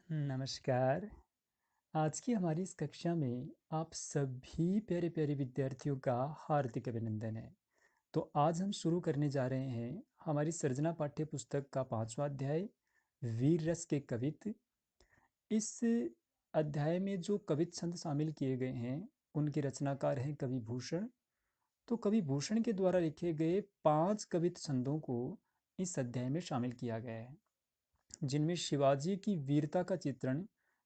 नमस्कार। आज की हमारी इस कक्षा में आप सभी प्यारे प्यारे विद्यार्थियों का हार्दिक अभिनंदन है। तो आज हम शुरू करने जा रहे हैं हमारी सर्जना पाठ्य पुस्तक का 5वां अध्याय वीर रस के कवित्त। इस अध्याय में जो कवित्त छंद शामिल किए गए हैं उनके रचनाकार हैं कवि भूषण। तो कवि भूषण के द्वारा लिखे गए 5 कवित्त छंदों को इस अध्याय में शामिल किया गया है, जिनमें शिवाजी की वीरता का चित्रण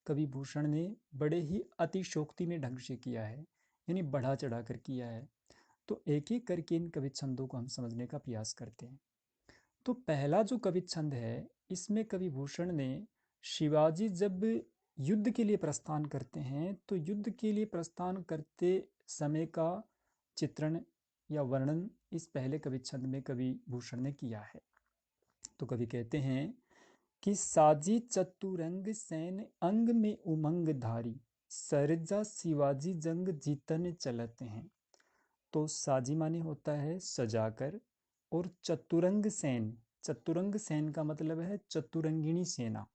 कवि भूषण ने बड़े ही अतिशोक्ति में ढंग से किया है, यानी बढ़ा चढ़ा कर किया है। तो एक एक करके इन कवि छंदों को हम समझने का प्रयास करते हैं। तो पहला जो कवि छंद है, इसमें कवि भूषण ने शिवाजी जब युद्ध के लिए प्रस्थान करते हैं तो युद्ध के लिए प्रस्थान करते समय का चित्रण या वर्णन इस पहले कवि छंद में कवि भूषण ने किया है। तो कवि कहते हैं कि साजी चतुरंग सैन अंग में उमंग धारी, सरजा शिवाजी जंग जीतन चलते हैं। तो साजी माने होता है सजाकर, और चतुरंग सैन, चतुरंग सैन का मतलब है चतुरंगिणी सेना।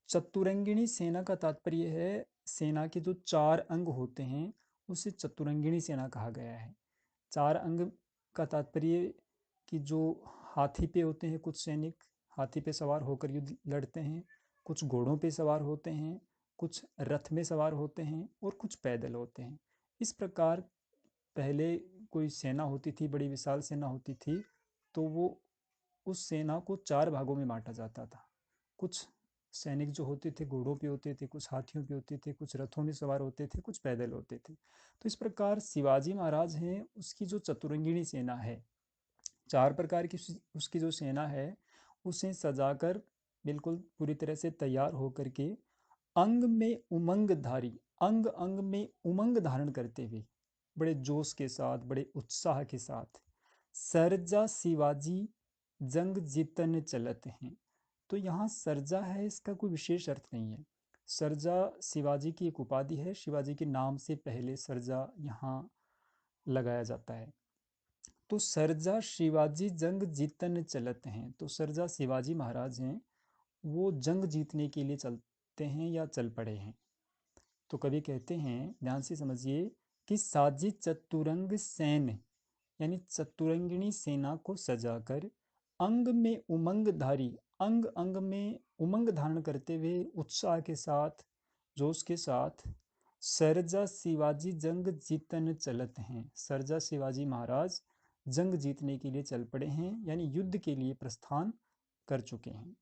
चतुरंगिणी सेना का तात्पर्य है सेना के जो 4 अंग होते हैं उसे चतुरंगिणी सेना कहा गया है। 4 अंग का तात्पर्य कि जो हाथी पे होते हैं कुछ सैनिक, हाथी पे सवार होकर युद्ध लड़ते हैं, कुछ घोड़ों पे सवार होते हैं, कुछ रथ में सवार होते हैं और कुछ पैदल होते हैं। इस प्रकार पहले कोई सेना होती थी, बड़ी विशाल सेना होती थी, तो वो उस सेना को 4 भागों में बांटा जाता था। कुछ सैनिक जो होते थे घोड़ों पे होते थे, कुछ हाथियों पे होते थे, कुछ रथों में सवार होते थे, कुछ पैदल होते थे। तो इस प्रकार शिवाजी महाराज हैं, उसकी जो चतुरंगिणी सेना है, 4 प्रकार की उसकी जो सेना है, उसे सजाकर बिल्कुल पूरी तरह से तैयार होकर के अंग में उमंग धारी, अंग अंग में उमंग धारण करते हुए बड़े जोश के साथ, बड़े उत्साह के साथ सरजा शिवाजी जंग जीतन चलत हैं। तो यहाँ सरजा है, इसका कोई विशेष अर्थ नहीं है। सरजा शिवाजी की एक उपाधि है, शिवाजी के नाम से पहले सरजा यहाँ लगाया जाता है। तो सरजा शिवाजी जंग जीतन चलत हैं, तो सरजा शिवाजी महाराज हैं, वो जंग जीतने के लिए चलते हैं या चल पड़े हैं। तो कवि कहते हैं, ध्यान से समझिए, कि साजी चतुरंग सैन, यानी चतुरंगिणी सेना को सजाकर अंग में उमंग धारी, अंग अंग में उमंग धारण करते हुए उत्साह के साथ, जोश के साथ सरजा शिवाजी जंग जीतन चलत हैं, सरजा शिवाजी महाराज जंग जीतने के लिए चल पड़े हैं, यानी युद्ध के लिए प्रस्थान कर चुके हैं।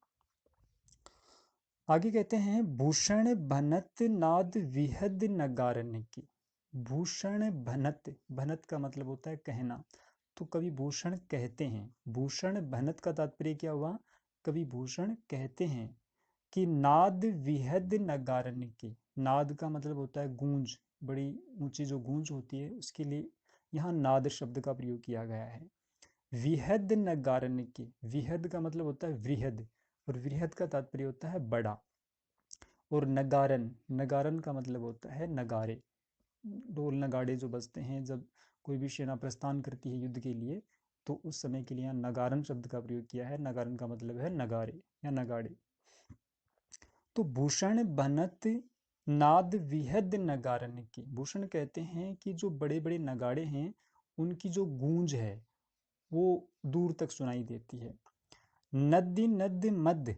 आगे कहते हैं, भूषण भनत नाद विहद नगारन की। भूषण भनत, भनत का मतलब होता है कहना। तो कवि भूषण कहते हैं, भूषण भनत का तात्पर्य क्या हुआ? कवि भूषण कहते हैं कि नाद विहद नगारन की। नाद का मतलब होता है गूंज, बड़ी ऊंची जो गूंज होती है उसके लिए यहाँ नाद शब्द का प्रयोग किया गया है। विहद नगारन की, विहद का मतलब होता है वृहद, और वृहद का तात्पर्य होता है बड़ा। और नगारन, नगारन का मतलब होता है नगारे, ढोल नगाड़े जो बजते हैं जब कोई भी सेना प्रस्थान करती है युद्ध के लिए, तो उस समय के लिए यहाँ नगारन शब्द का प्रयोग किया है। नगारन का मतलब है नगारे या नगाड़े। तो भूषण बनत नाद विहद नगारन की, भूषण कहते हैं कि जो बड़े बड़े नगाड़े हैं उनकी जो गूंज है वो दूर तक सुनाई देती है। नदी नद मद,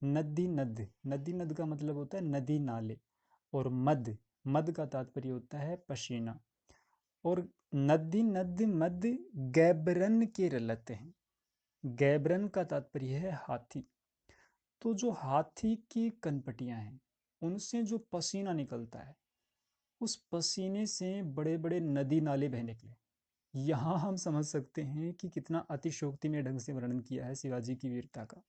नदी नद, नदी नद का मतलब होता है नदी नाले, और मद, मद का तात्पर्य होता है पसीना। और नदी नद मद गैबरन के रलते हैं, गैबरन का तात्पर्य है हाथी। तो जो हाथी की कनपटियां हैं उनसे जो पसीना निकलता है, उस पसीने से बड़े बड़े नदी नाले बह निकले। यहाँ हम समझ सकते हैं कि कितना अतिशयोक्ति में ढंग से वर्णन किया है शिवाजी की वीरता का।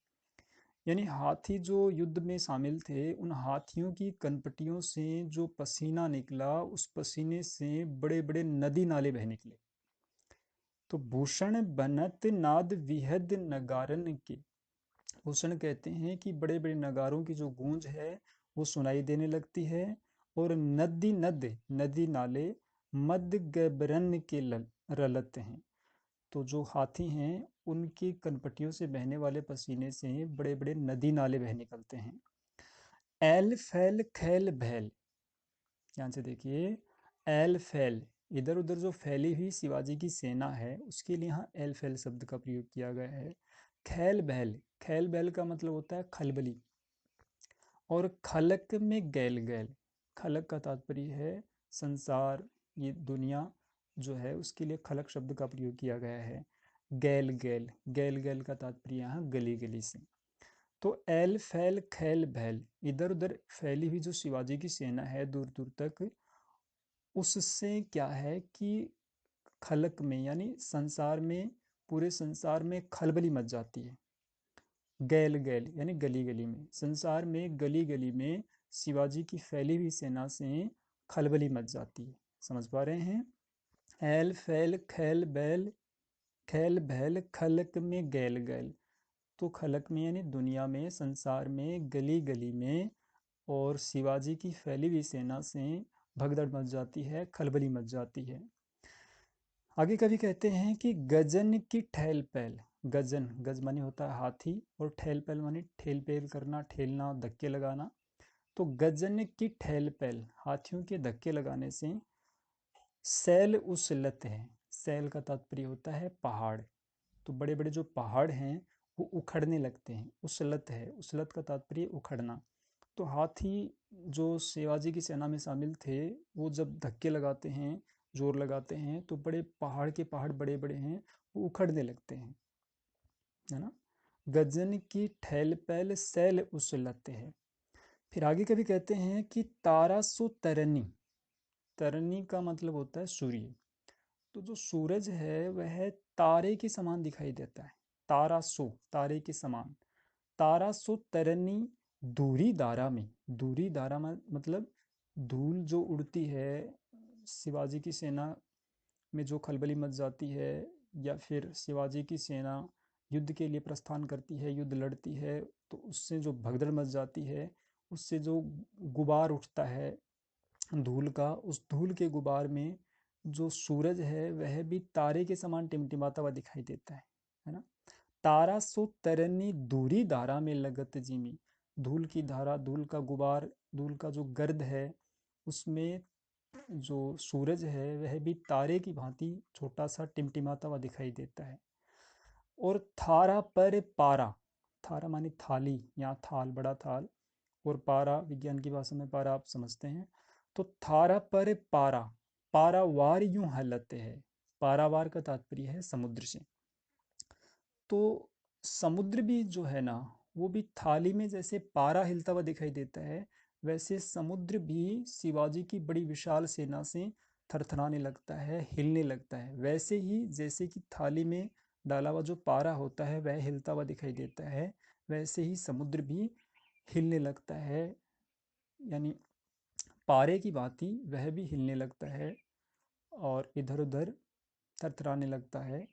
यानी हाथी जो युद्ध में शामिल थे, उन हाथियों की कनपटियों से जो पसीना निकला, उस पसीने से बड़े बड़े नदी नाले बह निकले। तो भूषण बनत नाद विहद नगारन के, भूषण कहते हैं कि बड़े बड़े नगारों की जो गूंज है वो सुनाई देने लगती है। और नदी नद, नदी नाले मद गैबरन के रलते हैं। तो जो हाथी हैं उनकी कनपटियों से बहने वाले पसीने से बड़े बड़े नदी नाले बह निकलते हैं। एल फैल खैल भैल, ध्यान से देखिए, एल फैल, इधर उधर जो फैली हुई शिवाजी की सेना है उसके लिए यहाँ एल फैल शब्द का प्रयोग किया गया है। खैल बहल, खैल बहल का मतलब होता है खलबली। और खलक में गैल गैल, खलक का तात्पर्य है संसार, ये दुनिया जो है उसके लिए खलक शब्द का प्रयोग किया गया है। गैल गैल, गैल गैल का तात्पर्य यहाँ गली गली से। तो एल फैल खैल भैल, इधर उधर फैली हुई जो शिवाजी की सेना है दूर दूर तक, उससे क्या है कि खलक में यानी संसार में, पूरे संसार में खलबली मच जाती है। गैल गैल यानी गली गली में, संसार में गली गली में शिवाजी की फैली हुई सेना से खलबली मच जाती है। समझ पा रहे हैं? एल फैल खैल बैल, खैल भैल खलक में गैल गैल। तो खलक में यानी दुनिया में, संसार में, गली गली में और शिवाजी की फैली हुई सेना से भगदड़ मच जाती है, खलबली मच जाती है। आगे कभी कहते हैं कि गजन की ठहल पहल, गजन, गज माने होता है हाथी और ठहल पहल माने ठेल पेल करना, ठेलना, धक्के लगाना। तो गजन की ठहल पहल, हाथियों के धक्के लगाने से सैल उछलत है, सैल का तात्पर्य होता है पहाड़। तो बड़े बड़े जो पहाड़ हैं वो उखड़ने लगते हैं, उछलत है, उछलत का तात्पर्य उखड़ना। तो हाथी जो शिवाजी की सेना में शामिल थे वो जब धक्के लगाते हैं, जोर लगाते हैं, तो बड़े पहाड़ के पहाड़ बड़े बड़े हैं वो उखड़ने लगते हैं, है ना। गजन की ठैल पैल सैल उछलते हैं। फिर आगे कभी कहते हैं कि तारा सो तरनी, तरनी का मतलब होता है सूर्य। तो जो सूरज है वह तारे के समान दिखाई देता है, तारा सो, तारे के समान। तारा सो तरनी दूरी दारा में, दूरी दारा में मतलब धूल जो उड़ती है शिवाजी की सेना में, जो खलबली मच जाती है, या फिर शिवाजी की सेना युद्ध के लिए प्रस्थान करती है, युद्ध लड़ती है, तो उससे जो भगदड़ मच जाती है, उससे जो गुबार उठता है धूल का, उस धूल के गुबार में जो सूरज है वह भी तारे के समान टिमटिमाता हुआ दिखाई देता है ना। तारा सो तरनी दूरी धारा में लगत जिमी, धूल की धारा, धूल का गुबार, धूल का जो गर्द है उसमें जो सूरज है वह भी तारे की भांति छोटा सा टिमटिमाता हुआ दिखाई देता है। और थारा पर पारा, थारा माने थाली, यहाँ थाल, बड़ा थाल, और पारा विज्ञान की भाषा में पारा आप समझते हैं। तो थारा पर पारा, पारावार यूं हलते है, पारावार का तात्पर्य है समुद्र से। तो समुद्र भी जो है ना वो भी थाली में जैसे पारा हिलता हुआ दिखाई देता है, वैसे समुद्र भी शिवाजी की बड़ी विशाल सेना से थरथराने लगता है, हिलने लगता है। वैसे ही जैसे कि थाली में डाला हुआ जो पारा होता है वह हिलता हुआ दिखाई देता है, वैसे ही समुद्र भी हिलने लगता है, यानी पारे की भांति वह भी हिलने लगता है और इधर उधर थरथराने लगता है।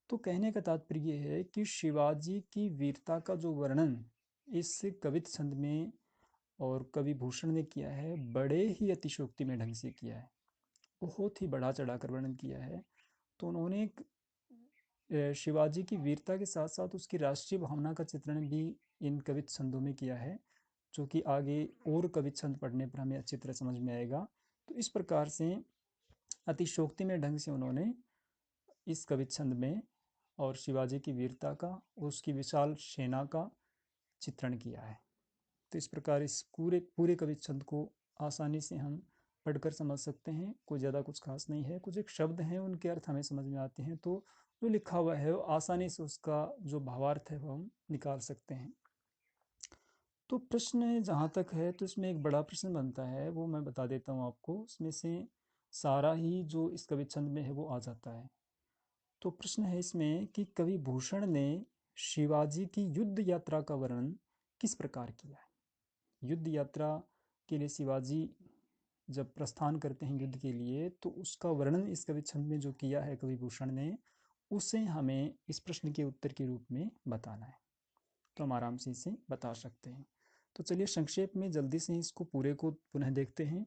तो कहने का तात्पर्य ये है कि शिवाजी की वीरता का जो वर्णन इस कवित छंद में और कवि भूषण ने किया है, बड़े ही अतिशयोक्ति में ढंग से किया है, बहुत ही बढ़ा चढ़ाकर वर्णन किया है। तो उन्होंने शिवाजी की वीरता के साथ साथ उसकी राष्ट्रीय भावना का चित्रण भी इन कवित छंदों में किया है, जो कि आगे और कवित छंद पढ़ने पर हमें अच्छी तरह समझ में आएगा। तो इस प्रकार से अतिशयोक्ति में ढंग से उन्होंने इस कवित छंद में और शिवाजी की वीरता का और उसकी विशाल सेना का चित्रण किया है। तो इस प्रकार इस पूरे पूरे कवित छंद को आसानी से हम पढ़कर समझ सकते हैं, कोई ज़्यादा कुछ खास नहीं है। कुछ एक शब्द हैं उनके अर्थ हमें समझ में आते हैं, तो जो लिखा हुआ है वो आसानी से उसका जो भावार्थ है वो हम निकाल सकते हैं। तो प्रश्न जहाँ तक है तो इसमें एक बड़ा प्रश्न बनता है, वो मैं बता देता हूँ आपको। उसमें से सारा ही जो इस कवित छंद में है वो आ जाता है। तो प्रश्न है इसमें कि कवि भूषण ने शिवाजी की युद्ध यात्रा का वर्णन किस प्रकार किया है। युद्ध यात्रा के लिए शिवाजी जब प्रस्थान करते हैं युद्ध के लिए, तो उसका वर्णन इस कवि छंद में जो किया है कवि भूषण ने, उसे हमें इस प्रश्न के उत्तर के रूप में बताना है। तो हम आराम से इसे बता सकते हैं। तो चलिए संक्षेप में जल्दी से इसको पूरे को पुनः देखते हैं।